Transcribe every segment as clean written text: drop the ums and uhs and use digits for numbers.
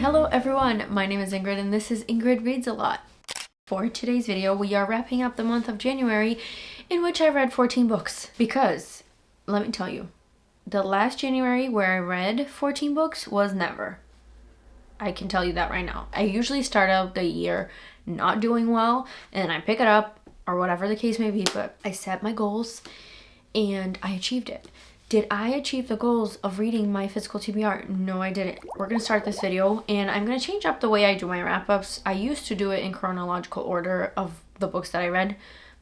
Hello everyone, my name is Ingrid and this is Ingrid Reads a Lot. For today's video, we are wrapping up the month of January in which I read 14 books. Because, let me tell you, the last January where I read 14 books was never. I can tell you that right now. I usually start out the year not doing well and I pick it up or whatever the case may be, but I set my goals and I achieved it. Did I achieve the goals of reading my physical TBR? No, I didn't. We're going to start this video and I'm going to change up the way I do my wrap-ups. I used to do it in chronological order of the books that I read,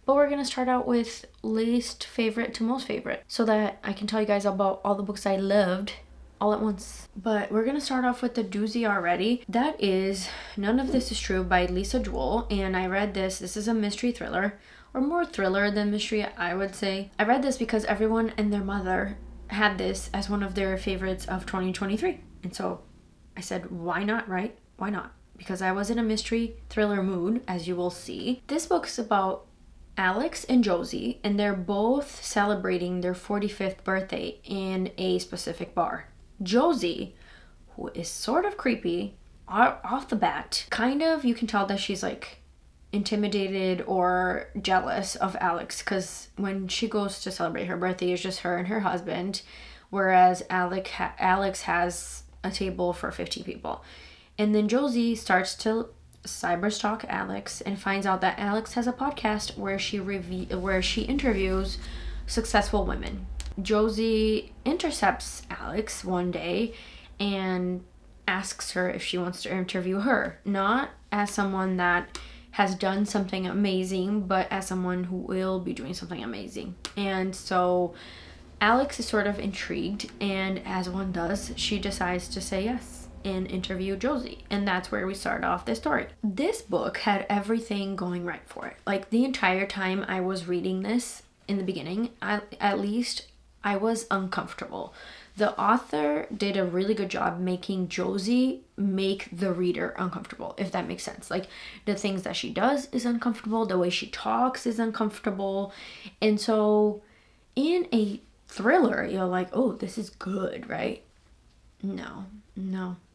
but we're going to start out with least favorite to most favorite so that I can tell you guys about all the books I loved all at once. But we're going to start off with the doozy already. That is None of This Is True by Lisa Jewell, and I read this. This is a mystery thriller. Or more thriller than mystery, I would say. I read this because everyone and their mother had this as one of their favorites of 2023. And so I said, why not, right? Why not? Because I was in a mystery thriller mood, as you will see. This book is about Alex and Josie, and they're both celebrating their 45th birthday in a specific bar. Josie, who is sort of creepy, off the bat, kind of, you can tell that she's like intimidated or jealous of Alex, because when she goes to celebrate her birthday, it's just her and her husband, whereas Alex has a table for 50 people. And then Josie starts to cyberstalk Alex and finds out that Alex has a podcast where she interviews successful women. Josie intercepts Alex one day and asks her if she wants to interview her, not as someone that has done something amazing, but as someone who will be doing something amazing. And so Alex is sort of intrigued, and as one does, she decides to say yes and interview Josie. And that's where we start off this story. This book had everything going right for it. Like the entire time I was reading this in the beginning, at least I was uncomfortable. The author did a really good job making Josie make the reader uncomfortable, if that makes sense. Like the things that she does is uncomfortable, the way she talks is uncomfortable. And so in a thriller, you're like, oh, this is good, right? No.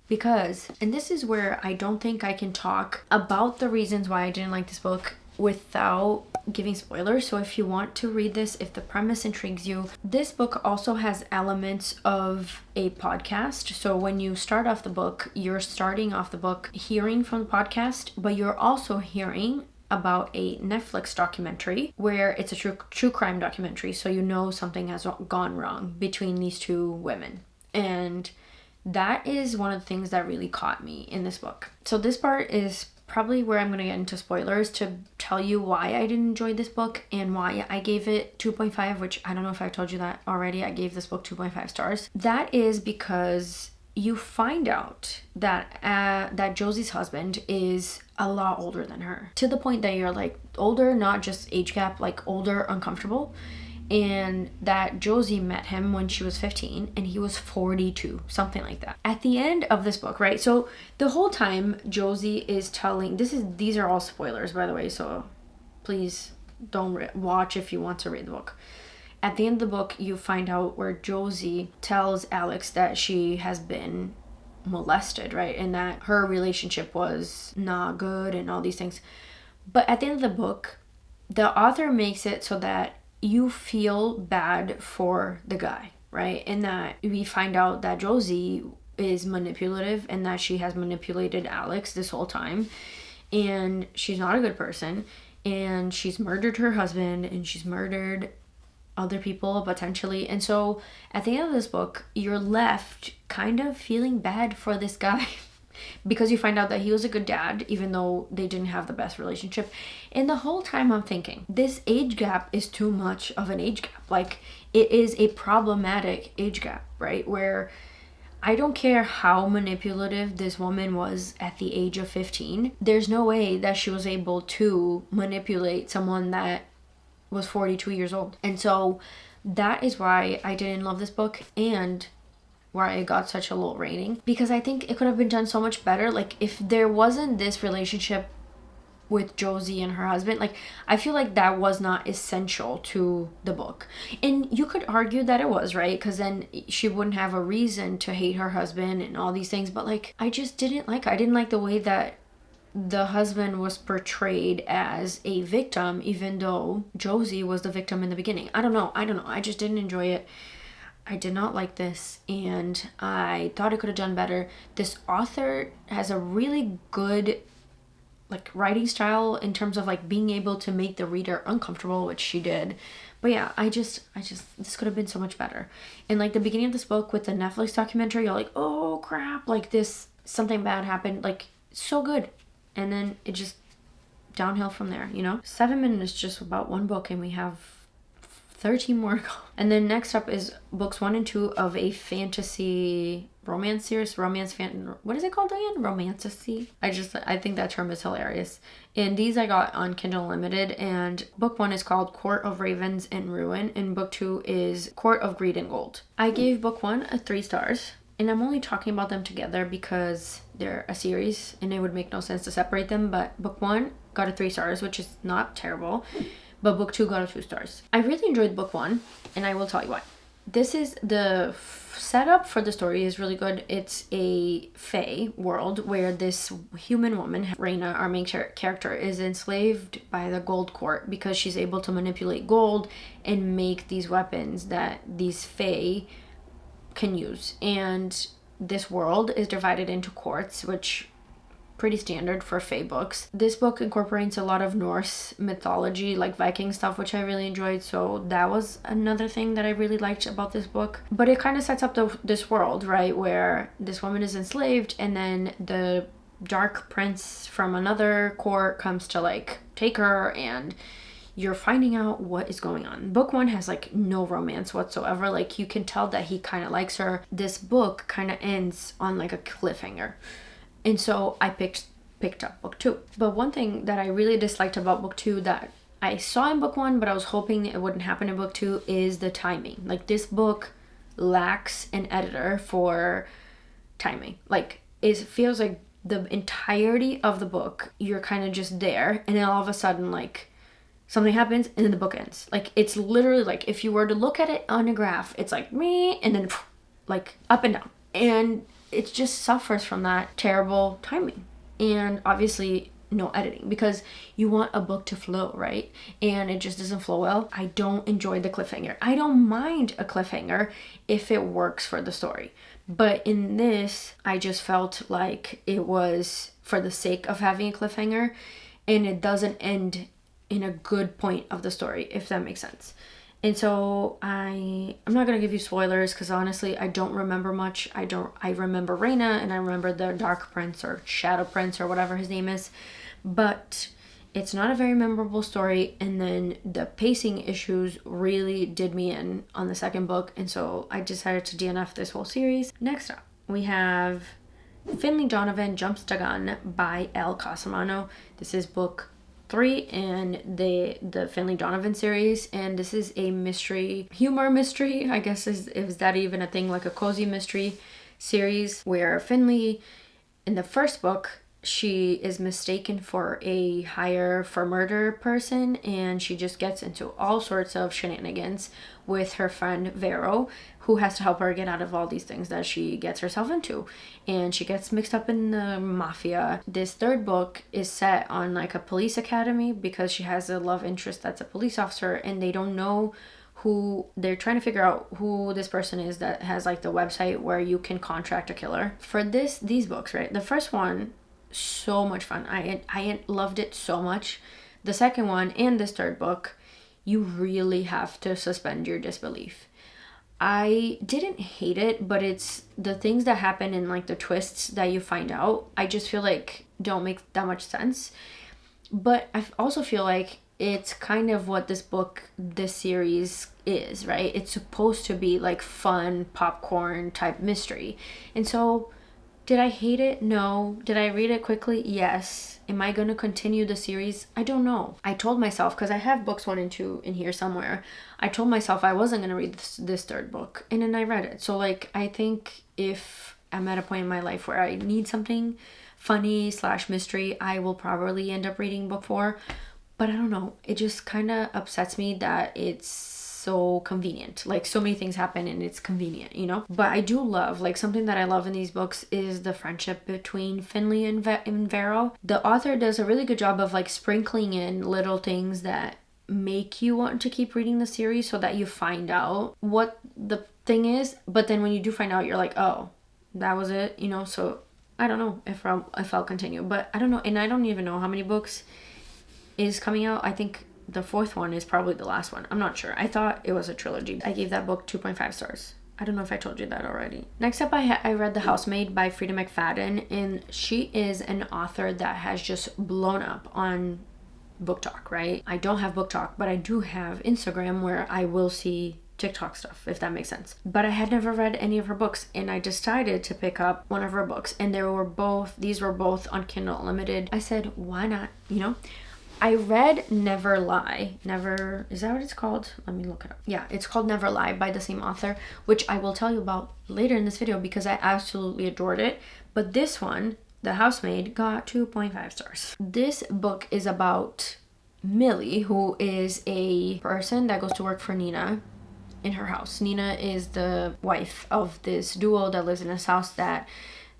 Because, and this is where I don't think I can talk about the reasons why I didn't like this book without giving spoilers. So if you want to read this, if the premise intrigues you, this book also has elements of a podcast. So when you start off the book, you're starting off the book hearing from the podcast, but you're also hearing about a Netflix documentary where it's a true crime documentary. So you know something has gone wrong between these two women. And that is one of the things that really caught me in this book. So this part is probably where I'm going to get into spoilers to tell you why I didn't enjoy this book and why I gave it 2.5, which I don't know if I told you that already. I gave this book 2.5 stars. That is because you find out that Josie's husband is a lot older than her, to the point that you're like older, not just age gap, like older, uncomfortable. And that Josie met him when she was 15 and he was 42, something like that. At the end of this book, right? So the whole time Josie is telling, these are all spoilers, by the way, so please don't watch if you want to read the book. At the end of the book, you find out where Josie tells Alex that she has been molested, right? And that her relationship was not good and all these things. But at the end of the book, the author makes it so that you feel bad for the guy, right? And that we find out that Josie is manipulative and that she has manipulated Alex this whole time. And she's not a good person. And she's murdered her husband and she's murdered other people potentially. And so at the end of this book, you're left kind of feeling bad for this guy. Because you find out that he was a good dad, even though they didn't have the best relationship. And the whole time I'm thinking, this age gap is too much of an age gap. Like, it is a problematic age gap, right? Where I don't care how manipulative this woman was at the age of 15. There's no way that she was able to manipulate someone that was 42 years old. And so that is why I didn't love this book. And where I got such a low rating, because I think it could have been done so much better. Like if there wasn't this relationship with Josie and her husband. Like, I feel like that was not essential to the book. And you could argue that it was, right? Because then she wouldn't have a reason to hate her husband and all these things. But like, I just didn't like, I didn't like the way that the husband was portrayed as a victim, even though Josie was the victim in the beginning. I don't know. I just didn't enjoy it. I did not like this, and I thought it could have done better. This author has a really good like writing style in terms of like being able to make the reader uncomfortable, which she did. But yeah, I just this could have been so much better. And like the beginning of this book with the Netflix documentary, you're like, oh crap, like this, something bad happened, like so good. And then it just downhill from there, you know? 7 minutes is just about one book, and we have 13 more to go. And then next up is books 1 and 2 of a fantasy romance series. What is it called again? Romantasy? I think that term is hilarious. And these I got on Kindle Unlimited. And book 1 is called Court of Ravens and Ruin. And book 2 is Court of Greed and Gold. I gave book 1 a 3 stars. And I'm only talking about them together because they're a series and it would make no sense to separate them. But book 1 got a 3 stars, which is not terrible. But book 2 got a 2 stars. I really enjoyed book 1, and I will tell you why. This is the setup for the story is really good. It's a fae world where this human woman, Raina, our main character, is enslaved by the gold court because she's able to manipulate gold and make these weapons that these fae can use. And this world is divided into courts, which pretty standard for fae books. This book incorporates a lot of Norse mythology, like Viking stuff, which I really enjoyed. So that was another thing that I really liked about this book. But it kind of sets up this world, right, where this woman is enslaved, and then the dark prince from another court comes to like take her, and you're finding out what is going on. Book 1 has like no romance whatsoever. Like, you can tell that he kind of likes her. This book kind of ends on like a cliffhanger. And so I picked up book 2. But one thing that I really disliked about book 2 that I saw in book 1, but I was hoping it wouldn't happen in book 2, is the timing. Like, this book lacks an editor for timing. Like, it feels like the entirety of the book, you're kind of just there, and then all of a sudden, like, something happens, and then the book ends. Like, it's literally like, if you were to look at it on a graph, it's like me, and then like up and down. And it just suffers from that terrible timing. And obviously no editing, because you want a book to flow, right? And it just doesn't flow well. I don't enjoy the cliffhanger. I don't mind a cliffhanger if it works for the story. But in this, I just felt like it was for the sake of having a cliffhanger, and it doesn't end in a good point of the story, if that makes sense. And so I'm not going to give you spoilers, because honestly, I don't remember much. I remember Raina, and I remember the Dark Prince or Shadow Prince or whatever his name is. But it's not a very memorable story. And then the pacing issues really did me in on the second book. And so I decided to DNF this whole series. Next up, we have Finley, Donovan Jumps the Gun by L. Casamano. This is book 3 in the Finley Donovan series, and this is a humor mystery, I guess is that even a thing, like a cozy mystery series, where Finley, in the first book, she is mistaken for a hire for murder person, and she just gets into all sorts of shenanigans with her friend Vero, who has to help her get out of all these things that she gets herself into. And she gets mixed up in the mafia. This third book is set on like a police academy, because she has a love interest that's a police officer, and they don't know who, they're trying to figure out who this person is that has like the website where you can contract a killer. For these books, right? The first one, so much fun. I loved it so much. The second one and this third book, you really have to suspend your disbelief. I didn't hate it, but it's the things that happen and like the twists that you find out, I just feel like don't make that much sense. But I also feel like it's kind of what this series is, right? It's supposed to be like fun popcorn type mystery. And so, did I hate it? No. Did I read it quickly? Yes. Am I going to continue the series? I don't know. I told myself, because I have books 1 and 2 in here somewhere, I told myself I wasn't going to read this third book, and then I read it. So like, I think if I'm at a point in my life where I need something funny / mystery, I will probably end up reading book 4. But I don't know, it just kind of upsets me that it's so convenient. Like, so many things happen and it's convenient, you know? But I do love, like, something that I love in these books is the friendship between Finley and Vero. The author does a really good job of, like, sprinkling in little things that make you want to keep reading the series so that you find out what the thing is. But then when you do find out, you're like, oh, that was it, you know? So I don't know if I'll continue. But I don't know. And I don't even know how many books is coming out. I think the 4th one is probably the last one. I'm not sure. I thought it was a trilogy. I gave that book 2.5 stars. I don't know if I told you that already. Next up, I read The Housemade by Frida McFadden, and she is an author that has just blown up on Book Talk, right? I don't have Book Talk, but I do have Instagram where I will see TikTok stuff, if that makes sense. But I had never read any of her books, and I decided to pick up one of her books, and these were both on Kindle Unlimited. I said, why not, you know? I read Never Lie. Is that what it's called? Let me look it up. Yeah, it's called Never Lie by the same author, which I will tell you about later in this video because I absolutely adored it. But this one, The Housemaid, got 2.5 stars. This book is about Millie, who is a person that goes to work for Nina in her house. Nina is the wife of this duo that lives in this house that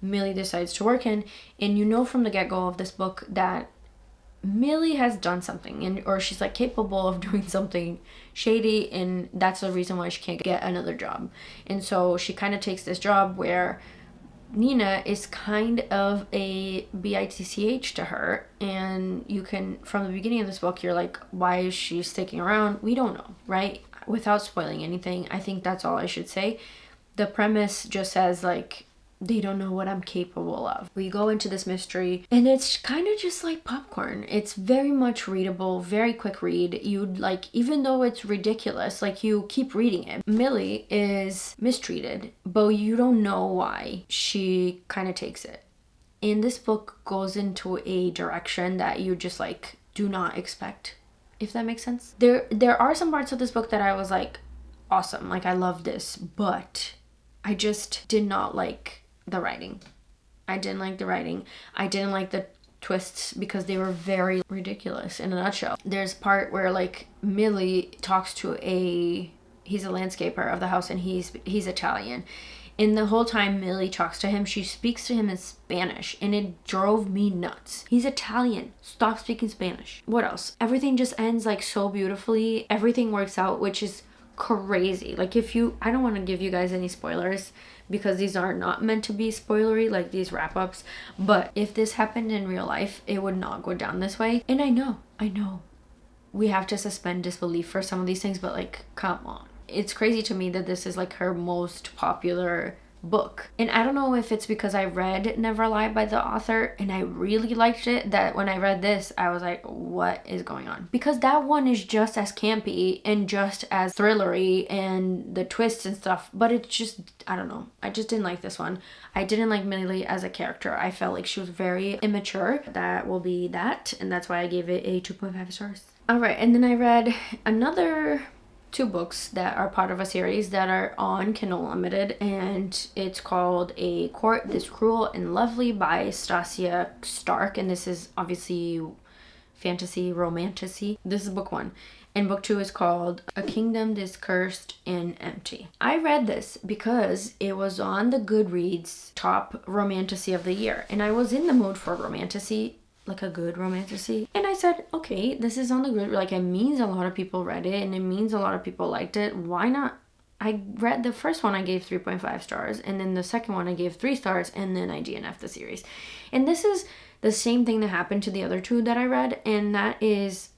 Millie decides to work in. And you know from the get-go of this book that Millie has done something, or she's like capable of doing something shady, and that's the reason why she can't get another job. And so she kind of takes this job where Nina is kind of a bitch to her, and you can, from the beginning of this book, you're like, why is she sticking around? We don't know, right? Without spoiling anything, I think that's all I should say. The premise just says, like, they don't know what I'm capable of. We go into this mystery and it's kind of just like popcorn. It's very much readable, very quick read. You'd like, even though it's ridiculous, like you keep reading it. Millie is mistreated, but you don't know why. She kind of takes it. And this book goes into a direction that you just like do not expect, if that makes sense. There are some parts of this book that I was like, awesome, like I love this, but I just did not like the writing. I didn't like the writing. I didn't like the twists because they were very ridiculous in a nutshell. There's part where like Millie talks to he's a landscaper of the house, and he's Italian. And the whole time Millie talks to him, she speaks to him in Spanish, and it drove me nuts. He's Italian. Stop speaking Spanish. What else? Everything just ends like so beautifully. Everything works out, which is crazy. Like I don't want to give you guys any spoilers because these are not meant to be spoilery, like these wrap-ups, but if this happened in real life, it would not go down this way. And I know we have to suspend disbelief for some of these things, but like, come on. It's crazy to me that this is like her most popular book. And I don't know if it's because I read Never Lie by the author and I really liked it, that when I read this I was like, what is going on? Because that one is just as campy and just as thrillery and the twists and stuff, but it's just, I don't know, I just didn't like this one. I didn't like Millie as a character. I felt like she was very immature. That will be that, and that's why I gave it a 2.5 stars. All right, and then I read another 2 books that are part of a series that are on Kindle Unlimited, and it's called A Court This Cruel and Lovely by Stasia Stark, and this is obviously fantasy, romantasy. This is book 1, and book 2 is called A Kingdom This Cursed and Empty. I read this because it was on the Goodreads top romantasy of the year, and I was in the mood for romantasy, like a good romantasy. And I said, okay, this is on the grid. Like, it means a lot of people read it and it means a lot of people liked it. Why not? I read the first one, I gave 3.5 stars. And then the second one, I gave 3 stars. And then I DNF'd the series. And this is the same thing that happened to the other 2 that I read. And that is,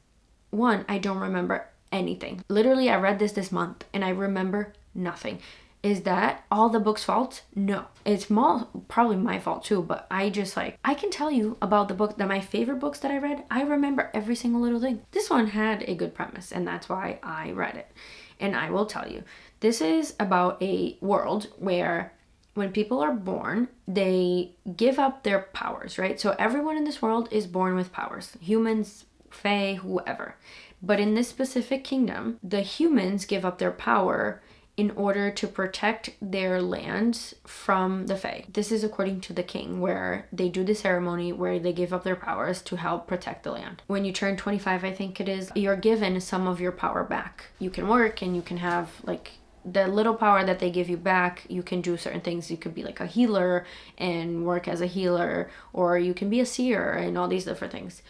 1, I don't remember anything. Literally, I read this month and I remember nothing. Is that all the book's fault? No. It's probably my fault too, but I just like, I can tell you about the book that my favorite books that I read, I remember every single little thing. This one had a good premise, and that's why I read it. And I will tell you, this is about a world where when people are born, they give up their powers, right? So everyone in this world is born with powers. Humans, fae, whoever. But in this specific kingdom, the humans give up their power in order to protect their lands from the Fae. This is according to the king, where they do the ceremony where they give up their powers to help protect the land. When you turn 25, I think it is, you're given some of your power back. You can work and you can have like the little power that they give you back. You can do certain things. You could be like a healer and work as a healer, or you can be a seer and all these different things.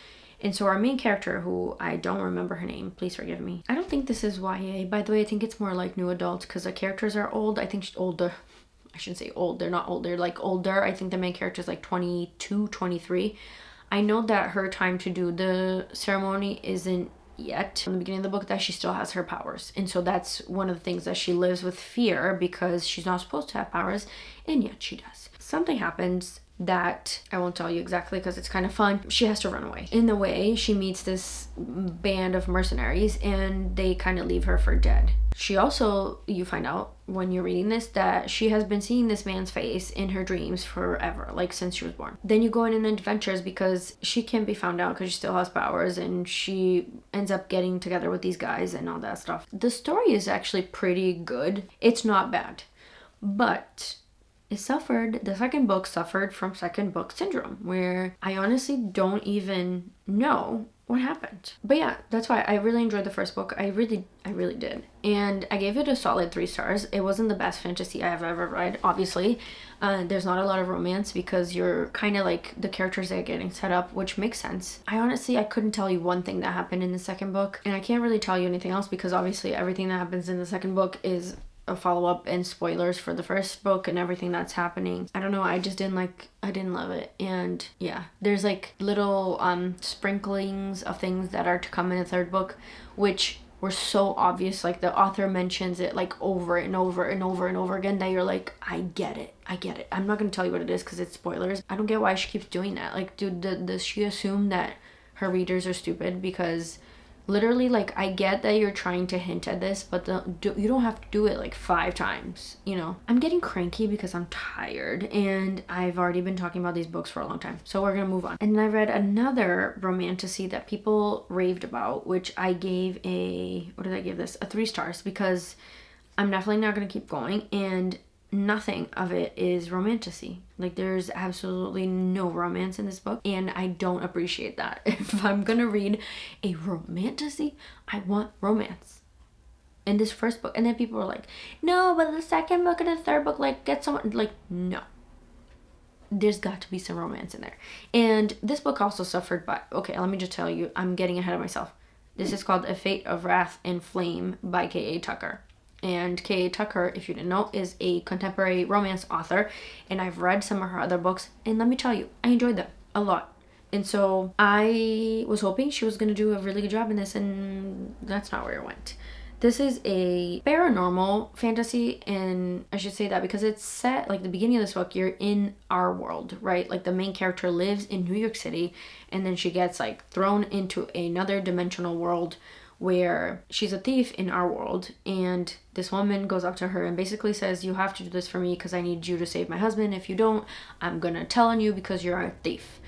And so our main character, who I don't remember her name, please forgive me. I don't think this is YA, by the way. I think it's more like new adult because the characters are old. I think she's older. I shouldn't say old. They're not old. They're like older. I think the main character is like 22, 23. I know that her time to do the ceremony isn't yet. In the beginning of the book, that she still has her powers. And so that's one of the things that she lives with fear because she's not supposed to have powers, and yet she does. Something happens that I won't tell you exactly because it's kind of fun. She has to run away. In the way, she meets this band of mercenaries and they kind of leave her for dead. She also, you find out when you're reading this, that she has been seeing this man's face in her dreams forever, like since she was born. Then you go in adventures because she can't be found out because she still has powers, and she ends up getting together with these guys and all that stuff. The story is actually pretty good. It's not bad, but the second book suffered from second book syndrome, where I honestly don't even know what happened. But yeah, that's why I really enjoyed the first book. I really did. And I gave it a solid 3 stars. It wasn't the best fantasy I have ever read, obviously. There's not a lot of romance because you're kind of like the characters that are getting set up, which makes sense. I couldn't tell you one thing that happened in the second book, and I can't really tell you anything else because obviously everything that happens in the second book is a follow-up and spoilers for the first book and everything that's happening. I don't know, I didn't love it. And yeah, there's like little sprinklings of things that are to come in the third book, which were so obvious. Like the author mentions it like over and over and over and over again, that you're like, I get it. I'm not gonna tell you what it is because it's spoilers. I don't get why she keeps doing that. Like, dude, does she assume that her readers are stupid? Because literally, like, I get that you're trying to hint at this, but you don't have to do it like 5 times, you know? I'm getting cranky because I'm tired and I've already been talking about these books for a long time. So we're gonna move on. And then I read another romantasy that people raved about, which I gave what did I give this? A 3 stars, because I'm definitely not gonna keep going, and nothing of it is romantasy. Like, there's absolutely no romance in this book, and I don't appreciate that. If I'm gonna read a romantasy, I want romance in this first book. And then people were like, no, but the second book and the third book, like, get someone, like, no, there's got to be some romance in there. And this book also suffered by, okay, let me just tell you, I'm getting ahead of myself. This is called A Fate of Wrath and Flame by K.A. Tucker. And K.A. Tucker, if you didn't know, is a contemporary romance author, and I've read some of her other books, and let me tell you, I enjoyed them a lot. And so I was hoping she was going to do a really good job in this, and that's not where it went. This is a paranormal fantasy, and I should say that because it's set, like, the beginning of this book, you're in our world, right? Like, the main character lives in New York City, and then she gets, like, thrown into another dimensional world where she's a thief in our world, and this woman goes up to her and basically says, you have to do this for me because I need you to save my husband. If you don't, I'm gonna tell on you because you're a thief.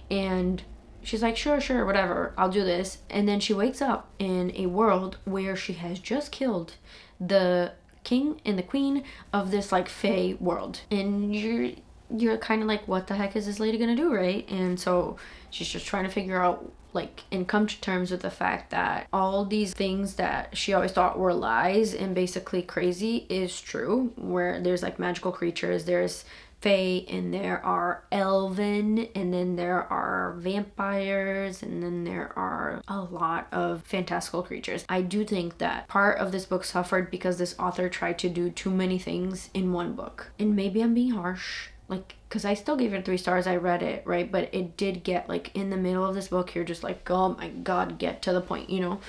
And she's like, sure, whatever, I'll do this. And then she wakes up in a world where she has just killed the king and the queen of this, like, fae world. And you're kind of like, what the heck is this lady gonna do, right? And so she's just trying to figure out, like, and come to terms with the fact that all these things that she always thought were lies and basically crazy is true, where there's, like, magical creatures, there's fae, and there are elven, and then there are vampires, and then there are a lot of fantastical creatures. I do think that part of this book suffered because this author tried to do too many things in one book. And maybe I'm being harsh, like, because I still gave it 3 stars. I read it, right? But it did get, like, in the middle of this book, you're just like, oh my god, get to the point, you know?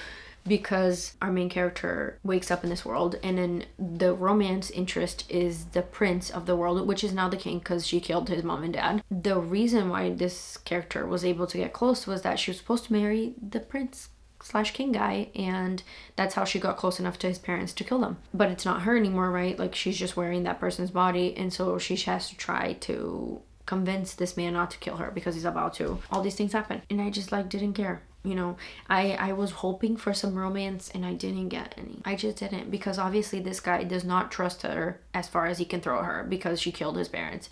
Because our main character wakes up in this world, and then the romance interest is the prince of the world, which is now the king because she killed his mom and dad. The reason why this character was able to get close was that she was supposed to marry the prince / king guy, and that's how she got close enough to his parents to kill them. But it's not her anymore, right? Like, she's just wearing that person's body, and so she has to try to convince this man not to kill her because he's about to. All these things happen, and I just, like, didn't care. You know, I was hoping for some romance and I didn't get any. I just didn't, because obviously this guy does not trust her as far as he can throw her because she killed his parents.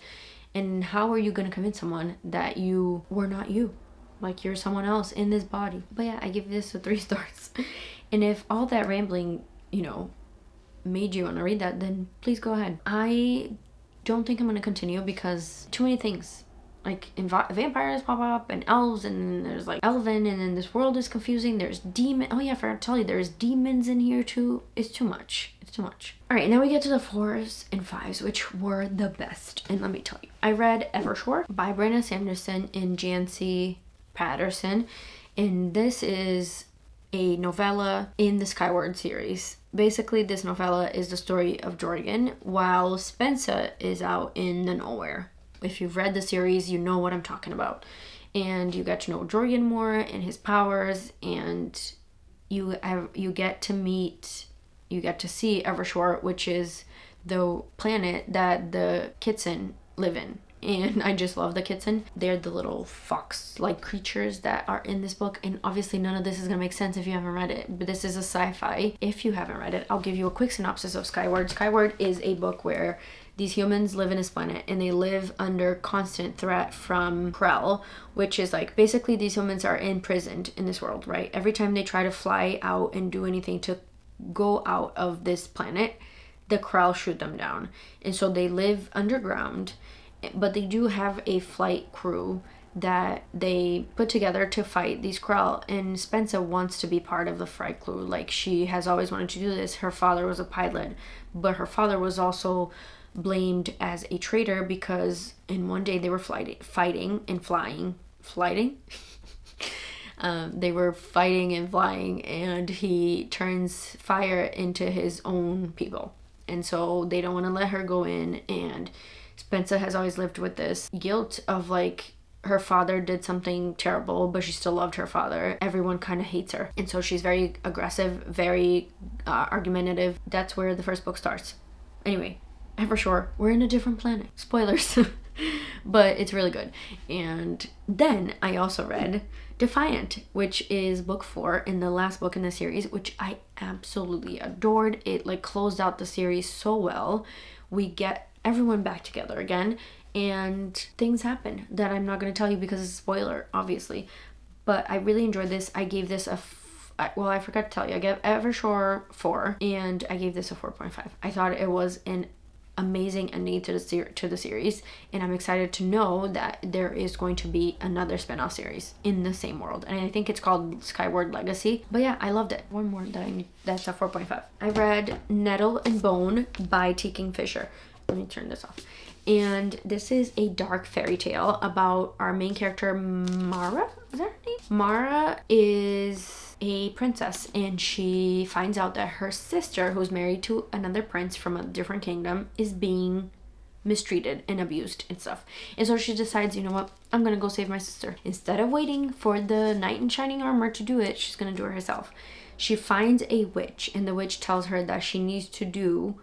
And how are you going to convince someone that you were not you? Like, you're someone else in this body. But yeah, I give this a 3 stars. And if all that rambling, you know, made you want to read that, then please go ahead. I don't think I'm going to continue because too many things. Like, vampires pop up and elves, and then there's like elven, and then this world is confusing. There's demon. Oh yeah, I forgot to tell you, there's demons in here too. It's too much. It's too much. All right, now we get to the 4s and 5s, which were the best. And let me tell you, I read Evershore by Brandon Sanderson and Jancy Patterson, and this is a novella in the Skyward series. Basically, this novella is the story of Jorgen while Spencer is out in the nowhere. If you've read the series, you know what I'm talking about. And you get to know Jorgen more and his powers, and you get to see Evershore, which is the planet that the Kitsen live in. And I just love the Kitsen. They're the little fox-like creatures that are in this book. And obviously none of this is going to make sense if you haven't read it. But this is a sci-fi. If you haven't read it, I'll give you a quick synopsis of Skyward. Skyward is a book where these humans live in this planet and they live under constant threat from Krell, which is like, basically these humans are imprisoned in this world, right? Every time they try to fly out and do anything to go out of this planet, the Krell shoot them down. And so they live underground, but they do have a flight crew that they put together to fight these Krell. And Spencer wants to be part of the flight crew. Like, she has always wanted to do this. Her father was a pilot, but her father was also blamed as a traitor because in one day they were fighting and flying. They were fighting and flying, and he turns fire into his own people. And so they don't want to let her go in, and Spencer has always lived with this guilt of like, her father did something terrible, but she still loved her father. Everyone kind of hates her. And so she's very aggressive, very argumentative. That's where the first book starts. Anyway, Evershore, we're in a different planet. Spoilers. But it's really good. And then I also read Defiant, which is book 4 and the last book in the series, which I absolutely adored. It like closed out the series so well. We get everyone back together again, and things happen that I'm not going to tell you because it's a spoiler, obviously. But I really enjoyed this. I gave this well, I forgot to tell you, I gave Evershore 4, and I gave this a 4.5. I thought it was an amazing ending to the series, and I'm excited to know that there is going to be another spin-off series in the same world, and I think it's called Skyward Legacy. But yeah, I loved it. One more that's a 4.5. I read Nettle and Bone by T. Kingfisher. Let me turn this off. And this is a dark fairy tale about our main character, Mara. Is that her name? Mara is a princess, and she finds out that her sister, who's married to another prince from a different kingdom, is being mistreated and abused and stuff. And so she decides, you know what, I'm gonna go save my sister. Instead of waiting for the knight in shining armor to do it, she's gonna do it herself. She finds a witch, and the witch tells her that she needs to do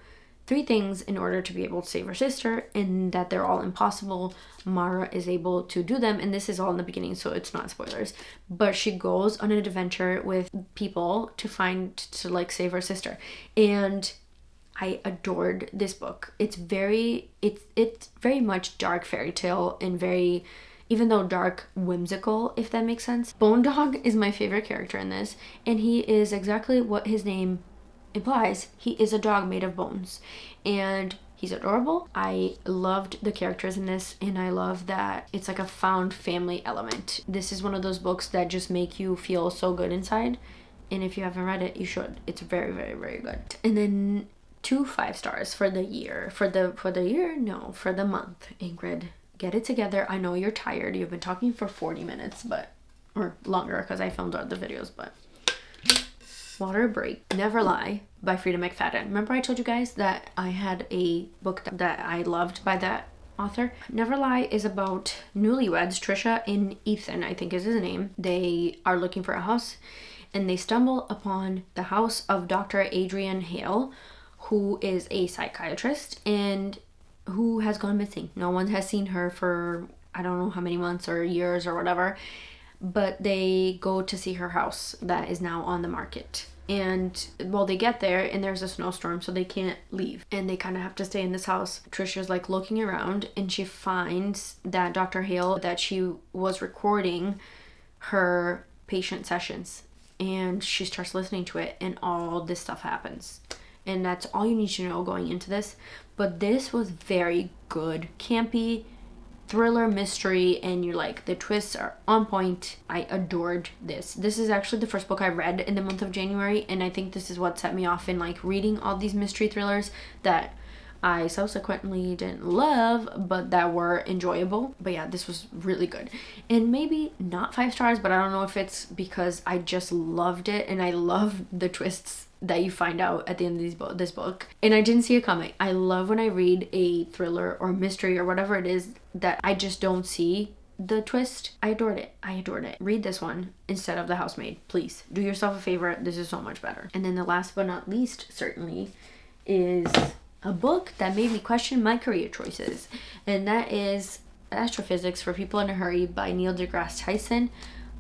3 things in order to be able to save her sister, and that they're all impossible. Mara is able to do them, and this is all in the beginning, so it's not spoilers. But she goes on an adventure with people to save her sister. And I adored this book. It's very much dark fairy tale, and very, even though dark, whimsical, if that makes sense. Bone Dog is my favorite character in this, and he is exactly what his name implies. He is a dog made of bones, and he's adorable. I loved the characters in this, and I love that it's like a found family element. This is one of those books that just make you feel so good inside, and if you haven't read it, you should. It's very, very, very good. And then 2 5 stars for the year. For the month. Ingrid, get it together. I know you're tired. You've been talking for 40 minutes, or longer, because I filmed other videos, but Water Break. Never Lie by Frida McFadden. Remember I told you guys that I had a book that I loved by that author? Never Lie is about newlyweds, Trisha and Ethan, I think is his name. They are looking for a house, and they stumble upon the house of Dr. Adrian Hale, who is a psychiatrist and who has gone missing. No one has seen her for I don't know how many months or years or whatever. but they go to see her house that is now on the market. And well, they get there and there's a snowstorm, so they can't leave. And they kind of have to stay in this house. Trisha's like looking around and she finds that Dr. Hale, that she was recording her patient sessions. And she starts listening to it and all this stuff happens. And that's all you need to know going into this. But this was very good, campy, thriller mystery, and you're like, the twists are on point. I adored this. This is actually the first book I read in the month of January, and I think this is what set me off in like reading all these mystery thrillers that I subsequently didn't love, but that were enjoyable. But yeah, this was really good. And maybe not 5 stars, but I don't know if it's because I just loved it and I love the twists that you find out at the end of this book. And I didn't see it coming. I love when I read a thriller or mystery or whatever it is that I just don't see the twist. I adored it. I adored it. Read this one instead of The Housemaid. Please do yourself a favor. This is so much better. And then the last but not least, certainly, is a book that made me question my career choices. And that is Astrophysics for People in a Hurry by Neil deGrasse Tyson.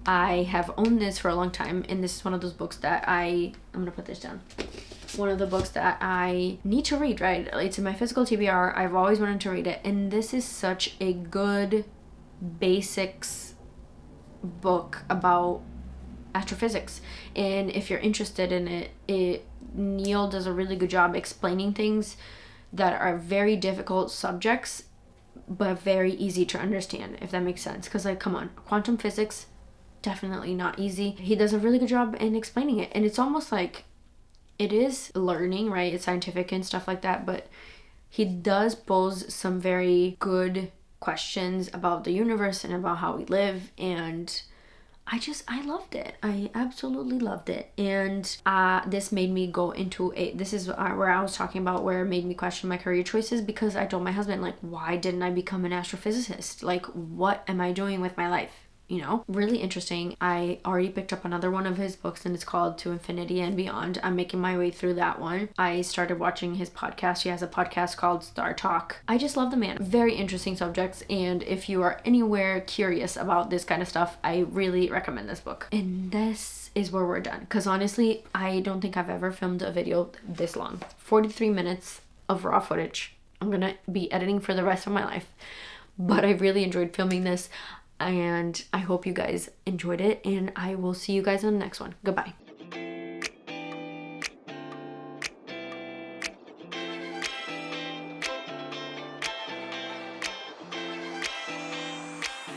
I have owned this for a long time, and this is one of those books that I'm gonna put this down. One of the books that I need to read, right? It's in my physical TBR. I've always wanted to read it, and this is such a good basics book about astrophysics. And if you're interested in it, Neil does a really good job explaining things that are very difficult subjects, but very easy to understand, if that makes sense. Because like, come on, quantum physics, definitely not easy. He does a really good job in explaining it, and it's almost like it is learning, right? It's scientific and stuff like that, but he does pose some very good questions about the universe and about how we live, and I loved it. I absolutely loved it. And this made me go into this is where I was talking about where it made me question my career choices, because I told my husband, like, why didn't I become an astrophysicist? Like, what am I doing with my life? You know, really interesting. I already picked up another one of his books, and it's called To Infinity and Beyond. I'm making my way through that one. I started watching his podcast. He has a podcast called Star Talk. I just love the man. Very interesting subjects, and if you are anywhere curious about this kind of stuff, I really recommend this book. And this is where we're done, because honestly, I don't think I've ever filmed a video this long. 43 minutes of raw footage. I'm gonna be editing for the rest of my life, but I really enjoyed filming this. And I hope you guys enjoyed it, and I will see you guys on the next one. Goodbye.